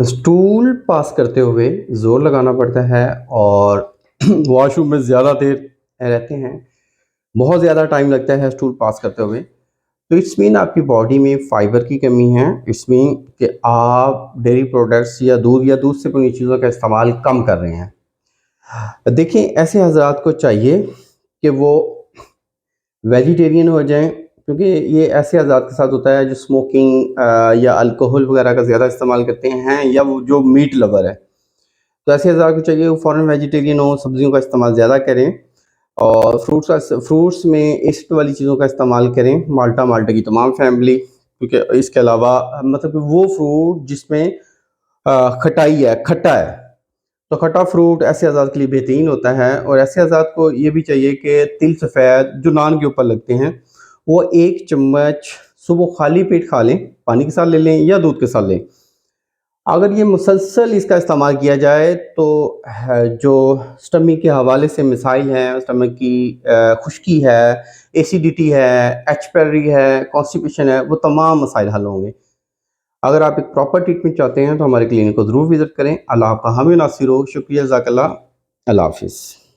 Stool pass करते हुए ज़ोर लगाना पड़ता है और वॉशरूम में ज़्यादा देर रहते हैं, बहुत ज़्यादा टाइम लगता है स्टूल पास करते हुए, तो इट्स मीन आपकी बॉडी में फाइबर की कमी है। इट्स मीन कि आप डेयरी प्रोडक्ट्स या दूध से बनी चीज़ों का इस्तेमाल कम कर रहे हैं। देखिए, ऐसे हज़रात को चाहिए कि वो वेजिटेरियन हो जाएँ, क्योंकि ये ऐसे हज़रात के साथ होता है जो स्मोकिंग या अल्कोहल वगैरह का ज़्यादा इस्तेमाल करते हैं, या वो जो मीट लवर है। तो ऐसे हज़ार को चाहिए वो फ़ौरन वेजिटेरियन हो, सब्ज़ियों का इस्तेमाल ज़्यादा करें और फ्रूट्स में एसिड वाली चीज़ों का इस्तेमाल करें, माल्टा माल्टा की तमाम फैमिली, क्योंकि इसके अलावा मतलब कि वो फ्रूट जिसमें खटाई है, खट्टा है, तो खट्टा फ्रूट ऐसे हज़ात के लिए बेहतरीन होता है। और ऐसे हज़ात को ये भी चाहिए कि तिल सफ़ेद जो नान के ऊपर लगते हैं, वो 1 चम्मच सुबह खाली पेट खा लें, पानी के साथ ले लें या दूध के साथ लें। अगर ये मुसलसल इसका इस्तेमाल किया जाए तो जो स्टमक के हवाले से मसाइल हैं, स्टमक की खुश्की है, एसिडिटी है, एच पैली है, कॉन्स्टिपेशन है, वो तमाम मसाइल हल होंगे। अगर आप एक प्रॉपर ट्रीटमेंट चाहते हैं तो हमारे क्लिनिक को ज़रूर विज़िट करें। अल्लाह आपका हामी नासिर हो। शुक्रिया, जज़ाकल्लाह। अल्लाह हाफ़िज़।